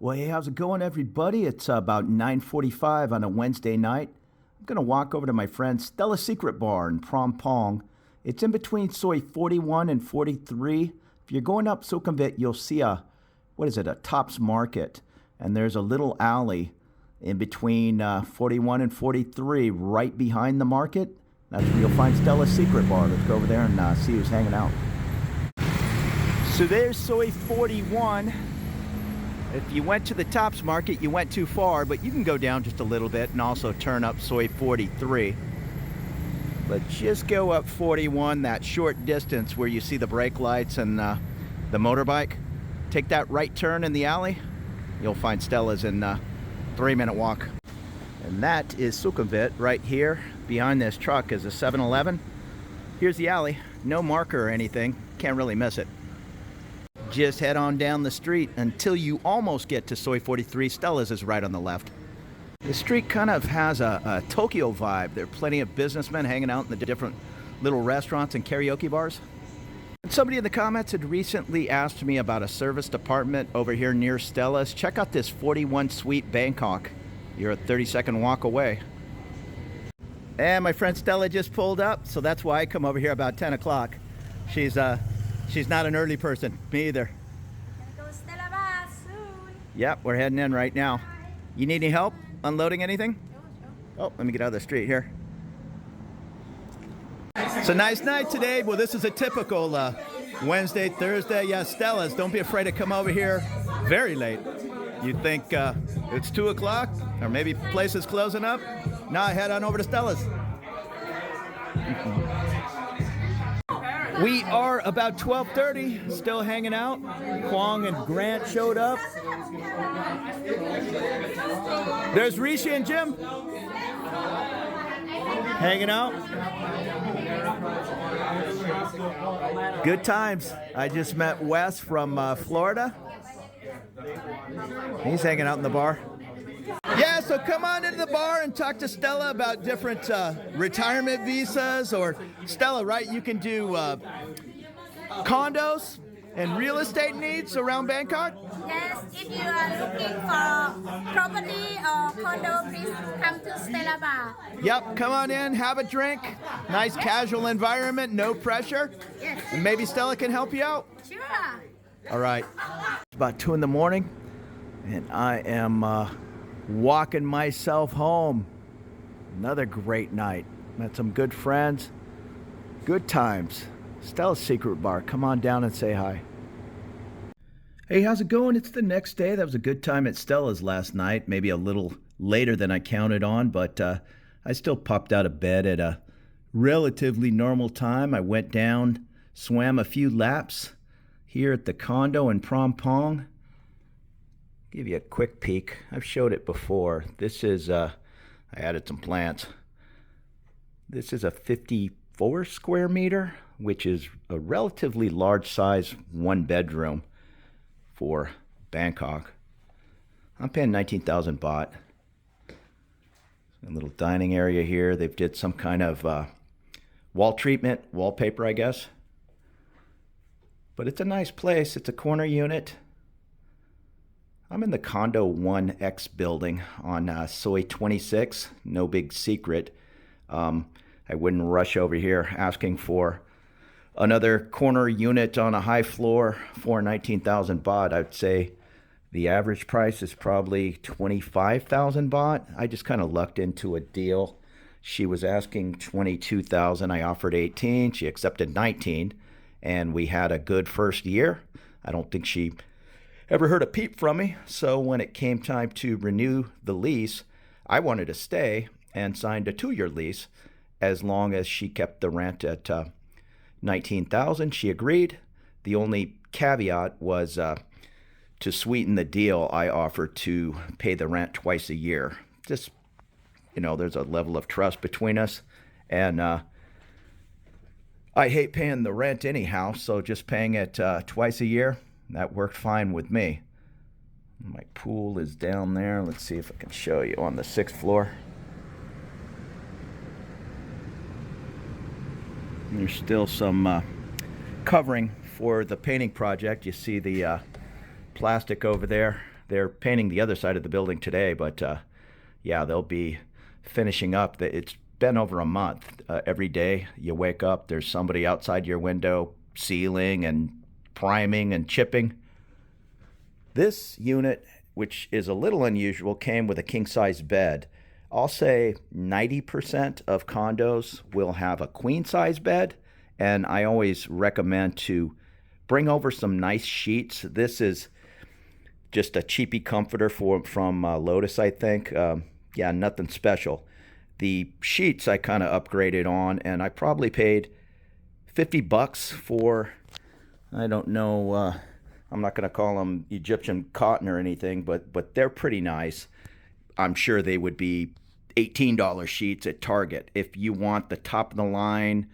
Well, hey, how's it going, everybody? It's about 9:45 on a Wednesday night. I'm going to walk over to my friend Stella's Secret Bar in Phrom Phong. It's in between Soi 41 and 43. If you're going up Sukhumvit, you'll see a Tops Market. And there's a little alley in between 41 and 43, right behind the market. That's where you'll find Stella's Secret Bar. Let's go over there and see who's hanging out. So there's Soi 41. If you went to the Tops Market, you went too far, but you can go down just a little bit and also turn up Soi 43. But just go up 41, that short distance where you see the brake lights and the motorbike. Take that right turn in the alley. You'll find Stella's in a 3-minute walk. And that is Sukhumvit right here. Behind this truck is a 7-Eleven. Here's the alley. No marker or anything. Can't really miss it. Just head on down the street until you almost get to Soi 43. Stella's is right on the left. The street kind of has a Tokyo vibe. There are plenty of businessmen hanging out in the different little restaurants and karaoke bars. Somebody in the comments had recently asked me about a service department over here near Stella's. Check out this 41 Suite Bangkok. You're a 30-second walk away. And my friend Stella just pulled up, so that's why I come over here about 10 o'clock. She's not an early person. Me either. Gonna go Stella bar soon. Yep, we're heading in right now. You need any help unloading anything? Sure. Oh, let me get out of the street here. It's a nice night today. Well, this is a typical Wednesday, Thursday. Yeah, Stella's. Don't be afraid to come over here very late. You'd think it's 2 o'clock or maybe places closing up. Now I head on over to Stella's. We are about 12:30, still hanging out. Kwong and Grant showed up. There's Rishi and Jim hanging out. Good times. I just met Wes from Florida. He's hanging out in the bar. Yeah, so come on into the bar and talk to Stella about different retirement visas, or Stella, right? You can do condos and real estate needs around Bangkok. Yes, if you are looking for property or condo, please come to Stella bar. Yep, come on in, have a drink. Nice casual environment, no pressure. Yes. And maybe Stella can help you out. Sure. All right. It's about 2 in the morning, and I am walking myself home. Another great night. Met some good friends. Good times. Stella's Secret Bar. Come on down and say hi. Hey, how's it going? It's the next day. That was a good time at Stella's last night. Maybe a little later than I counted on, but I still popped out of bed at a relatively normal time. I went down, swam a few laps here at the condo in Phrom Phong. Give you a quick peek. I've showed it before. This is, I added some plants. This is a 54 square meter, which is a relatively large size 1-bedroom for Bangkok. I'm paying 19,000 baht. A little dining area here. They've did some kind of wall treatment, wallpaper, I guess. But it's a nice place. It's a corner unit. I'm in the Condo 1X building on Soi 26. No big secret. I wouldn't rush over here asking for another corner unit on a high floor for 19,000 baht. I'd say the average price is probably 25,000 baht. I just kind of lucked into a deal. She was asking 22,000. I offered 18. She accepted 19. And we had a good first year. I don't think she ever heard a peep from me. So when it came time to renew the lease, I wanted to stay and signed a 2-year lease as long as she kept the rent at 19,000. She agreed. The only caveat was to sweeten the deal, I offered to pay the rent twice a year. Just, there's a level of trust between us. And I hate paying the rent anyhow, so just paying it twice a year, that worked fine with me. My pool is down there. Let's see if I can show you on the 6th floor. There's still some covering for the painting project. You see the plastic over there. They're painting the other side of the building today, but yeah, they'll be finishing up. It's been over a month. Every day you wake up, there's somebody outside your window sealing and priming and chipping. This unit, which is a little unusual, came with a king-size bed. I'll say 90% of condos will have a queen-size bed, and I always recommend to bring over some nice sheets. This is just a cheapy comforter from Lotus, I think. Yeah, nothing special. The sheets I kind of upgraded on, and I probably paid $50 for, I don't know, I'm not going to call them Egyptian cotton or anything, but they're pretty nice. I'm sure they would be $18 sheets at Target. If you want the top of the line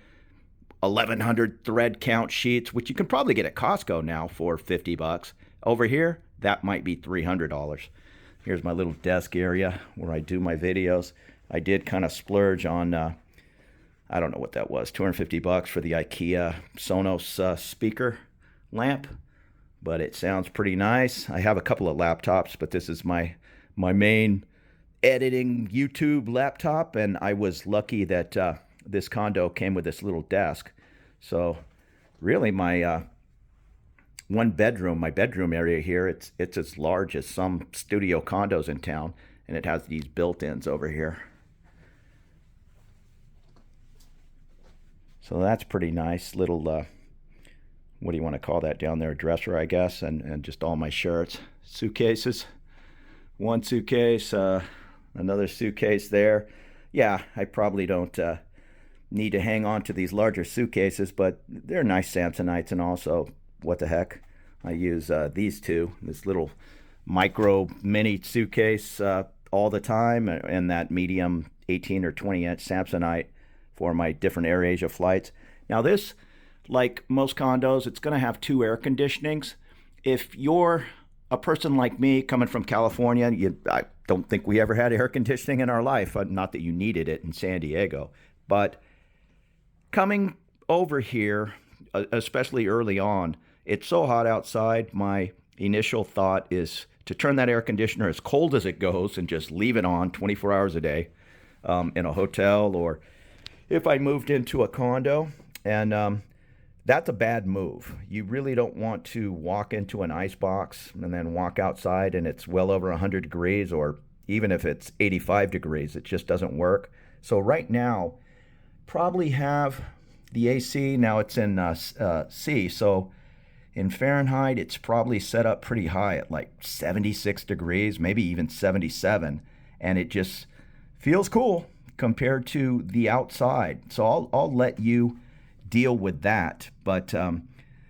1100 thread count sheets, which you can probably get at Costco now for $50, over here that might be $300. Here's my little desk area where I do my videos. I did kind of splurge on I don't know what that was, $250 for the IKEA Sonos speaker lamp, but it sounds pretty nice. I have a couple of laptops, but this is my main editing YouTube laptop, and I was lucky that this condo came with this little desk. So really my my bedroom area here, it's as large as some studio condos in town, and it has these built-ins over here. So that's pretty nice. Little, what do you want to call that down there? A dresser, I guess, and just all my shirts. Suitcases. One suitcase, another suitcase there. Yeah, I probably don't need to hang on to these larger suitcases, but they're nice Samsonites, and also, what the heck, I use these two, this little micro mini suitcase all the time, and that medium 18 or 20 inch Samsonite for my different AirAsia flights. Now this, like most condos, it's going to have 2 air conditionings. If you're a person like me coming from California, I don't think we ever had air conditioning in our life. Not that you needed it in San Diego, but coming over here, especially early on, it's so hot outside. My initial thought is to turn that air conditioner as cold as it goes and just leave it on 24 hours a day in a hotel, or if I moved into a condo. And that's a bad move. You really don't want to walk into an ice box and then walk outside and it's well over 100 degrees, or even if it's 85 degrees, it just doesn't work. So right now, probably have the AC, now it's in C, so in Fahrenheit, it's probably set up pretty high at like 76 degrees, maybe even 77, and it just feels cool compared to the outside. So I'll let you deal with that. But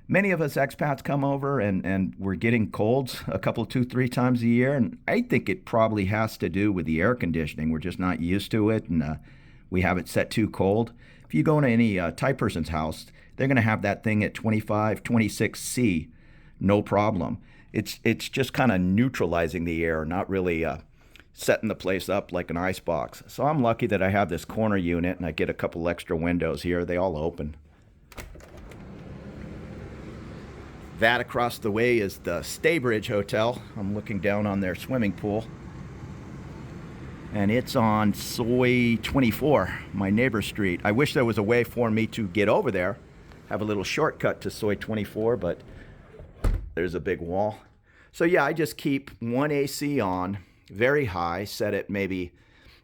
many of us expats come over and we're getting colds a couple, 2-3 times a year, and I think it probably has to do with the air conditioning. We're just not used to it, and we have it set too cold. If you go into any Thai person's house, they're going to have that thing at 25, 26 C, no problem. It's just kind of neutralizing the air, not really setting the place up like an ice box. So I'm lucky that I have this corner unit and I get a couple extra windows here. They all open. That across the way is the Staybridge Hotel. I'm looking down on their swimming pool. And it's on Soy 24, my neighbor street. I wish there was a way for me to get over there, have a little shortcut to Soy 24, but there's a big wall. So yeah, I just keep one AC on, very high, set at maybe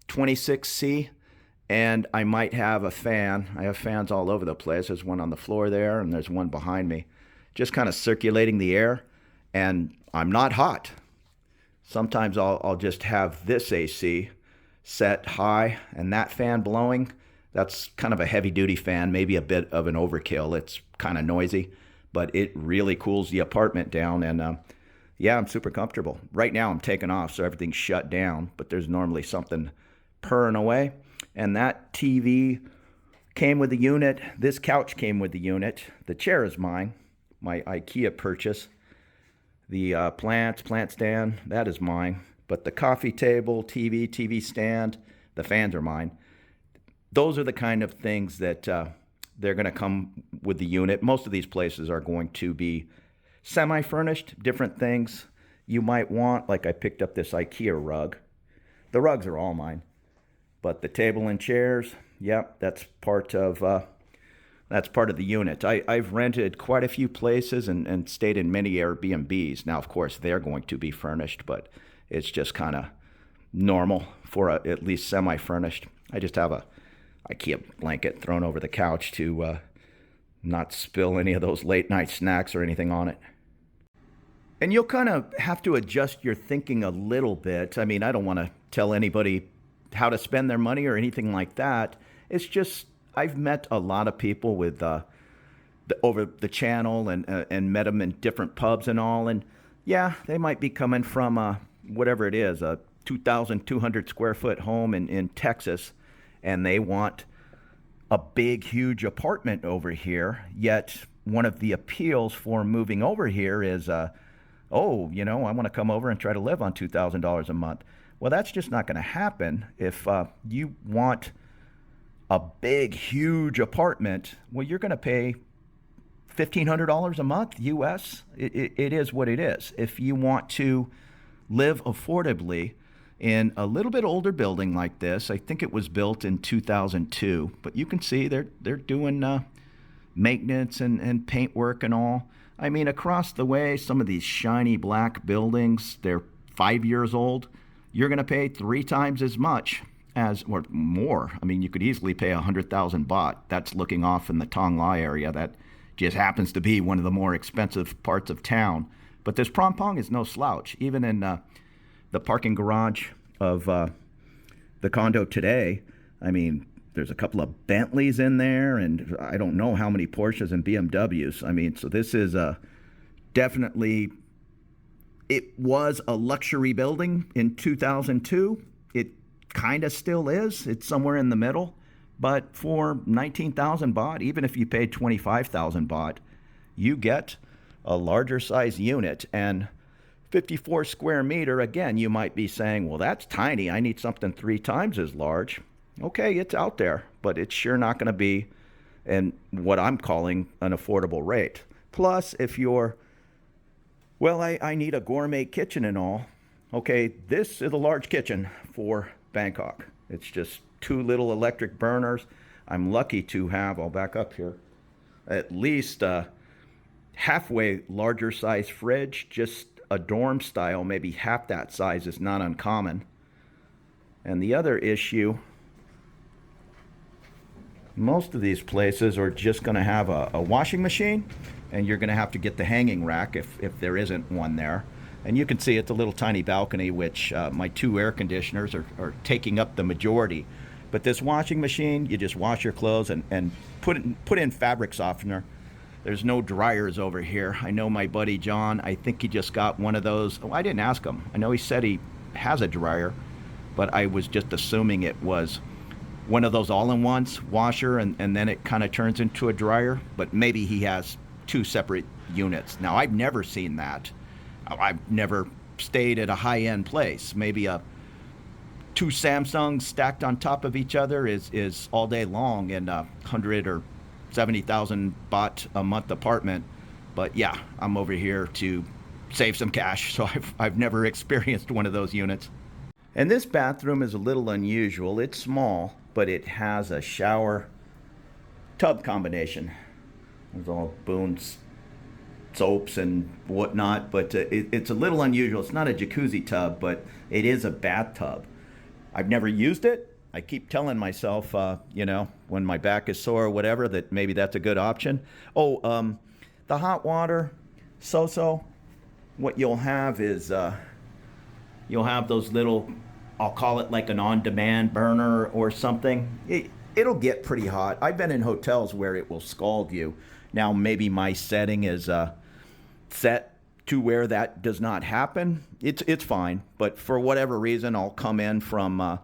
26C, and I might have a fan. I have fans all over the place. There's one on the floor there, and there's one behind me, just kind of circulating the air, and I'm not hot. Sometimes I'll just have this AC set high and that fan blowing. That's kind of a heavy-duty fan, maybe a bit of an overkill. It's kind of noisy, but it really cools the apartment down, and yeah, I'm super comfortable. Right now I'm taking off, so everything's shut down, but there's normally something purring away. And that TV came with the unit. This couch came with the unit. The chair is mine, my IKEA purchase. The plant stand, that is mine. But the coffee table, TV stand, the fans are mine. Those are the kind of things that they're going to come with the unit. Most of these places are going to be semi-furnished, different things. you might want, like I picked up this IKEA rug. The rugs are all mine, but the table and chairs, yep, that's part of the unit. I've rented quite a few places and stayed in many Airbnbs. Now, of course, they're going to be furnished, but it's just kind of normal for at least semi-furnished. I just have a IKEA blanket thrown over the couch to not spill any of those late night snacks or anything on it. And you'll kind of have to adjust your thinking a little bit. I mean, I don't want to tell anybody how to spend their money or anything like that. It's just, I've met a lot of people with over the channel and met them in different pubs and all. And yeah, they might be coming from whatever it is, a 2,200 square foot home in Texas, and they want a big, huge apartment over here. Yet one of the appeals for moving over here is, oh, you know, I want to come over and try to live on $2,000 a month. Well, that's just not going to happen. If you want a big, huge apartment, well, you're going to pay $1,500 a month, US. It is what it is. If you want to live affordably in a little bit older building like this, I think it was built in 2002, but you can see they're doing maintenance and paint work and all. I mean, across the way, some of these shiny black buildings, they're 5 years old. You're going to pay 3 times as much as, or more. I mean, you could easily pay 100,000 baht. That's looking off in the Tong Lai area. That just happens to be one of the more expensive parts of town. But this Prompong is no slouch. Even in the parking garage of the condo today, I mean, there's a couple of Bentleys in there, and I don't know how many Porsches and BMWs. I mean, so this is definitely, it was a luxury building in 2002. It kind of still is. It's somewhere in the middle. But for 19,000 baht, even if you paid 25,000 baht, you get a larger size unit. And 54 square meter, again, you might be saying, well, that's tiny. I need something 3 times as large. Okay, it's out there, but it's sure not going to be in what I'm calling an affordable rate. Plus, if you're, well, I need a gourmet kitchen and all. Okay, this is a large kitchen for Bangkok. It's just 2 little electric burners. I'm lucky to have, I'll back up here, at least a halfway larger size fridge, just a dorm style, maybe half that size is not uncommon. And the other issue, most of these places are just going to have a washing machine, and you're going to have to get the hanging rack if there isn't one there. And you can see it's a little tiny balcony, which my 2 air conditioners are taking up the majority. But this washing machine, you just wash your clothes and put in fabric softener. There's no dryers over here. I know my buddy John, I think he just got one of those. Oh, I didn't ask him. I know he said he has a dryer, but I was just assuming it was one of those all-in-ones, washer, and then it kind of turns into a dryer. But maybe he has 2 separate units. Now, I've never seen that. I've never stayed at a high-end place. Maybe 2 Samsungs stacked on top of each other is all day long in a 100 or 70,000 baht a month apartment. But yeah, I'm over here to save some cash, so I've never experienced one of those units. And this bathroom is a little unusual. It's small, but it has a shower tub combination. There's all Boone's soaps and whatnot, but it's a little unusual. It's not a jacuzzi tub, but it is a bathtub. I've never used it. I keep telling myself, you know, when my back is sore or whatever, that maybe that's a good option. Oh, the hot water, so what you'll have is you'll have those little, I'll call it like an on-demand burner or something. It'll get pretty hot. I've been in hotels where it will scald you. Now, maybe my setting is set to where that does not happen. It's fine, but for whatever reason, I'll come in from a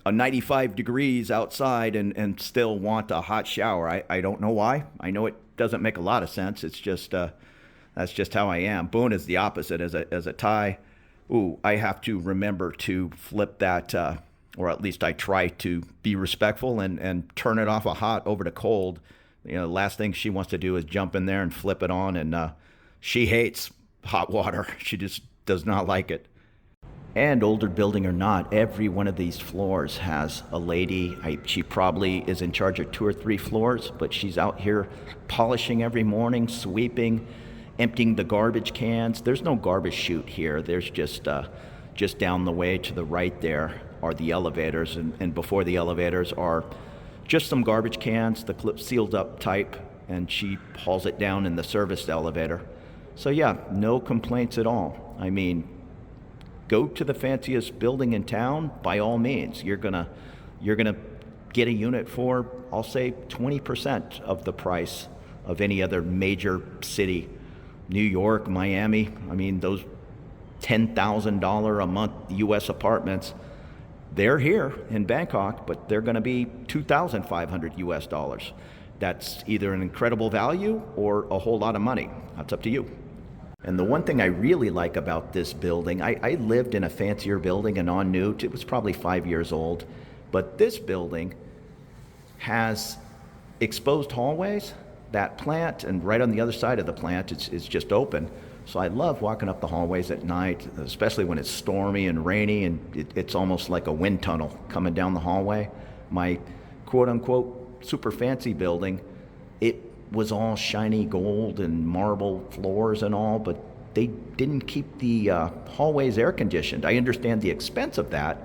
95 degrees outside and still want a hot shower. I don't know why. I know it doesn't make a lot of sense. It's just that's just how I am. Boone is the opposite. As a Thai, I have to remember to flip that, or at least I try to be respectful and turn it off a hot over to cold. You know, the last thing she wants to do is jump in there and flip it on, and she hates hot water. She just does not like it. And older building or not, every one of these floors has a lady. She probably is in charge of 2 or 3 floors, but she's out here polishing every morning, sweeping, emptying the garbage cans. There's no garbage chute here. There's just down the way to the right there are the elevators, and before the elevators are just some garbage cans, the clip sealed up type, and she hauls it down in the service elevator. So yeah, no complaints at all. I mean, go to the fanciest building in town, by all means. You're gonna get a unit for, I'll say, 20% of the price of any other major city. New York, Miami, I mean, those $10,000 a month US apartments, they're here in Bangkok, but they're gonna be $2,500 US dollars. That's either an incredible value or a whole lot of money. That's up to you. And the one thing I really like about this building, I lived in a fancier building in On Newt. It was probably 5 years old, but this building has exposed hallways. That plant, and right on the other side of the plant, it's just open. So I love walking up the hallways at night, especially when it's stormy and rainy, and it's almost like a wind tunnel coming down the hallway. My quote-unquote super fancy building, it was all shiny gold and marble floors and all, but they didn't keep the hallways air conditioned. I understand the expense of that,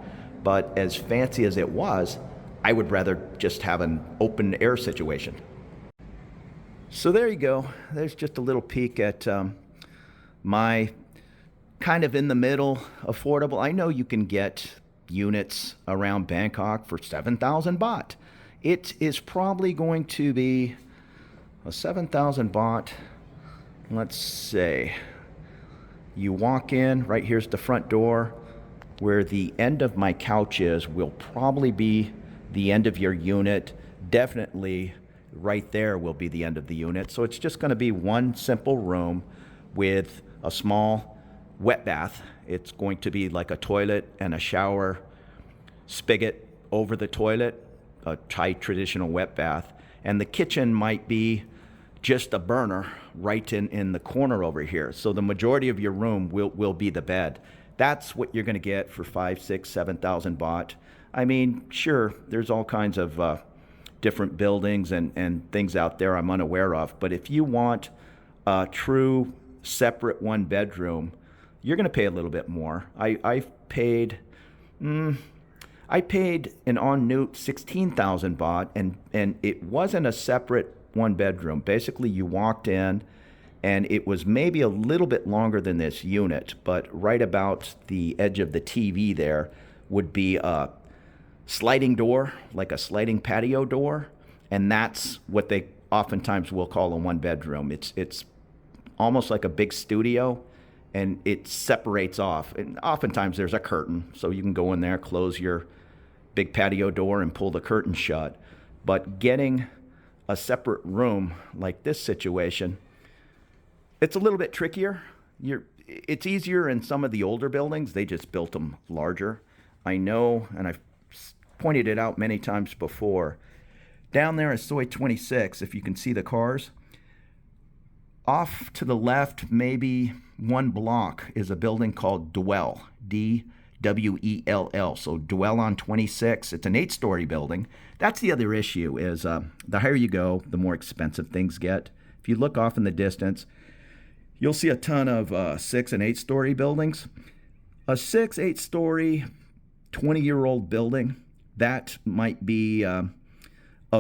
but as fancy as it was, I would rather just have an open air situation. So there you go. There's just a little peek at my kind of in the middle affordable. I know you can get units around Bangkok for 7,000 baht. It is probably going to be a 7,000 baht. Let's say you walk in, right here's the front door. Where the end of my couch is will probably be the end of your unit. Definitely right there will be the end of the unit. So it's just going to be one simple room with a small wet bath. It's going to be like a toilet and a shower spigot over the toilet, a Thai traditional wet bath. And the kitchen might be just a burner right in the corner over here. So the majority of your room will be the bed. That's what you're going to get for 5, 6, 7,000 baht. I mean, sure, there's all kinds of different buildings and things out there I'm unaware of. But if you want a true separate one bedroom, you're going to pay a little bit more. I paid an On Newt 16,000 baht, and it wasn't a separate one bedroom. Basically, you walked in, and it was maybe a little bit longer than this unit, but right about the edge of the TV there would be a sliding door, like a sliding patio door, and that's what they oftentimes will call a one bedroom. It's almost like a big studio, and it separates off, and oftentimes there's a curtain, so you can go in there, close your big patio door, and pull the curtain shut. But getting a separate room like this situation, it's a little bit trickier. It's easier in some of the older buildings. They just built them larger. I know, and I've pointed it out many times before. Down there in Soi 26, if you can see the cars, off to the left, maybe one block, is a building called Dwell, D-W-E-L-L. So Dwell on 26. It's an 8-story building. That's the other issue is the higher you go, the more expensive things get. If you look off in the distance, you'll see a ton of 6 and 8-story buildings. A 6, 8-story, 20-year-old building, that might be a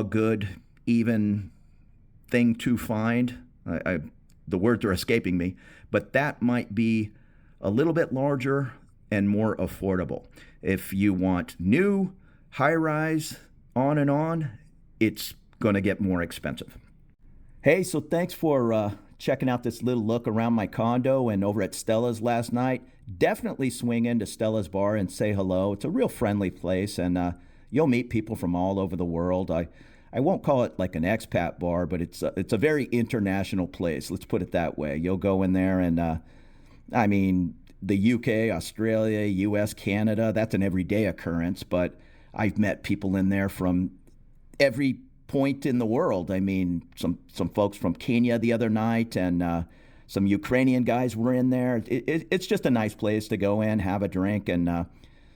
good, even thing to find. The words are escaping me, but that might be a little bit larger and more affordable. If you want new, high-rise, on, it's going to get more expensive. Hey, so thanks for checking out this little look around my condo and over at Stella's last night. Definitely swing into Stella's bar and say hello. It's a real friendly place, and you'll meet people from all over the world. I won't call it like an expat bar, but it's a very international place. Let's put it that way. You'll go in there and, I mean, the UK, Australia, US, Canada, that's an everyday occurrence, but I've met people in there from every point in the world. I mean, some folks from Kenya the other night, and some Ukrainian guys were in there. It's just a nice place to go in, have a drink, and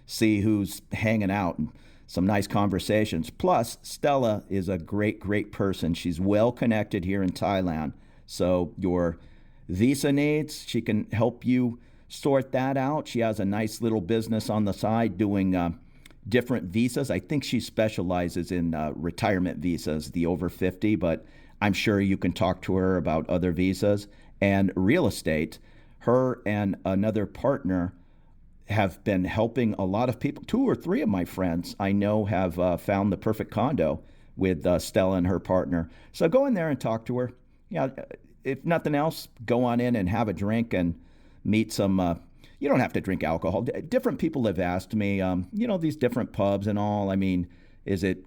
see who's hanging out, and some nice conversations. Plus, Stella is a great person. She's well connected here in Thailand. So your visa needs, she can help you sort that out. She has a nice little business on the side doing different visas. I think she specializes in retirement visas, the over 50, but I'm sure you can talk to her about other visas. And real estate, her and another partner have been helping a lot of people. 2 or 3 of my friends I know have found the perfect condo with Stella and her partner. So go in there and talk to her. Yeah, if nothing else, go on in and have a drink and meet some. You don't have to drink alcohol. Different people have asked me, these different pubs and all. I mean, is it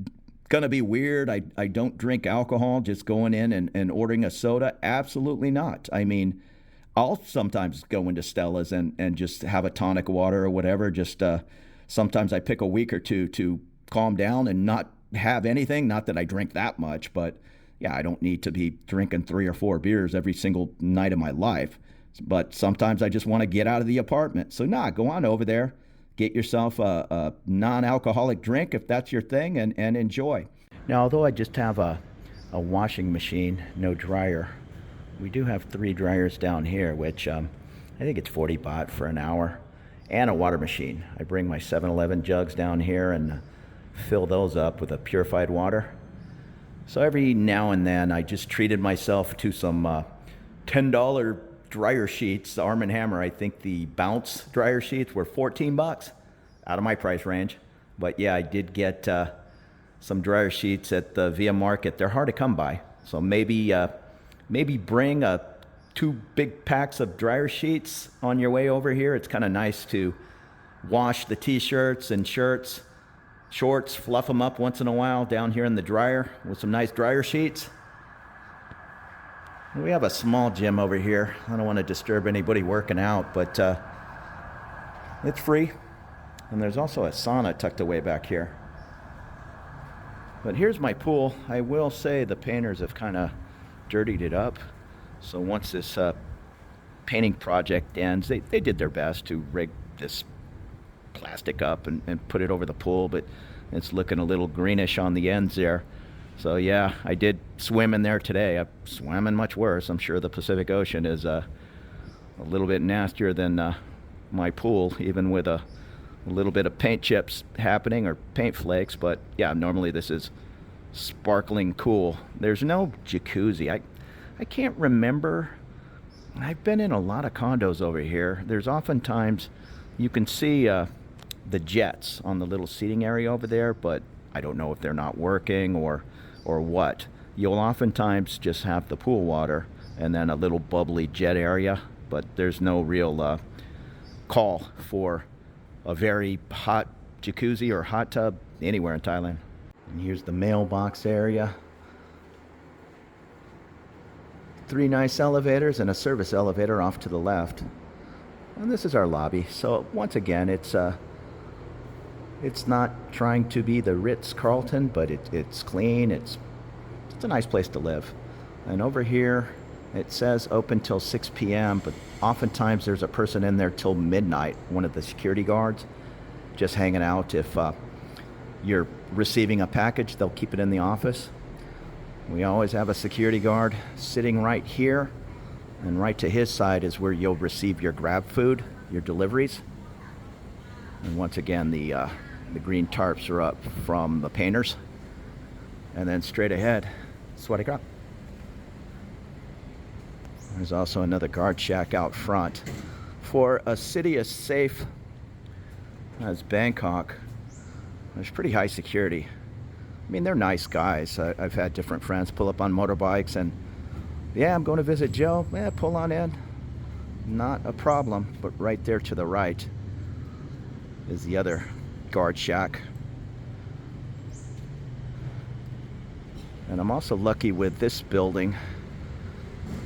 going to be weird? I don't drink alcohol, just going in and ordering a soda? Absolutely not. I mean, I'll sometimes go into Stella's and just have a tonic water or whatever. Just sometimes I pick a week or two to calm down and not have anything. Not that I drink that much, but yeah, I don't need to be drinking 3 or 4 beers every single night of my life. But sometimes I just want to get out of the apartment. So go on over there, get yourself a non-alcoholic drink if that's your thing, and enjoy. Now, although I just have a washing machine, no dryer, we do have 3 dryers down here, which I think it's 40 baht for an hour, and a water machine. I bring my 7-Eleven jugs down here and fill those up with a purified water. So every now and then I just treated myself to some $10 dryer sheets, Arm & Hammer. I think the Bounce dryer sheets were 14 bucks, out of my price range. But yeah, I did get some dryer sheets at the Via Market. They're hard to come by. So maybe bring 2 big packs of dryer sheets on your way over here. It's kind of nice to wash the t-shirts and shorts, fluff them up once in a while down here in the dryer with some nice dryer sheets. We have a small gym over here. I don't want to disturb anybody working out, but it's free. And there's also a sauna tucked away back here. But here's my pool. I will say the painters have kind of dirtied it up. So once this painting project ends, they did their best to rig this plastic up and put it over the pool, but it's looking a little greenish on the ends there. So yeah, I did swim in there today. I've swam in much worse. I'm sure the Pacific Ocean is a little bit nastier than my pool, even with a little bit of paint chips happening or paint flakes. But yeah, normally this is sparkling cool. There's no jacuzzi. I can't remember. I've been in a lot of condos over here. There's oftentimes you can see the jets on the little seating area over there, but I don't know if they're not working or what. You'll oftentimes just have the pool water and then a little bubbly jet area, but there's no real call for a very hot jacuzzi or hot tub anywhere in Thailand. And here's the mailbox area. 3 nice elevators and a service elevator off to the left. And this is our lobby. So once again, it's not trying to be the Ritz-Carlton, but it's clean. It's a nice place to live. And over here, it says open till 6 p.m., but oftentimes there's a person in there till midnight, one of the security guards, just hanging out. If you're receiving a package, they'll keep it in the office. We always have a security guard sitting right here, and right to his side is where you'll receive your grab food, your deliveries. And once again, the green tarps are up from the painters. And then straight ahead, Sweaty Crop. There's also another guard shack out front. For a city as safe as Bangkok, there's pretty high security. I mean, they're nice guys. I've had different friends pull up on motorbikes and, yeah, I'm going to visit Joe. Yeah, pull on in. Not a problem. But right there to the right is the other guard shack. And I'm also lucky with this building.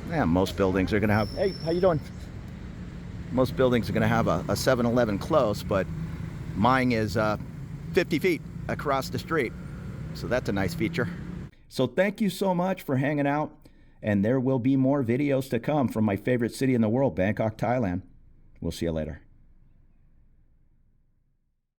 Yeah, most buildings are going to have, hey, how you doing? Most buildings are going to have a 7-Eleven close, but mine is 50 feet across the street. So that's a nice feature. So thank you so much for hanging out And there will be more videos to come from my favorite city in the world, Bangkok, Thailand. We'll see you later.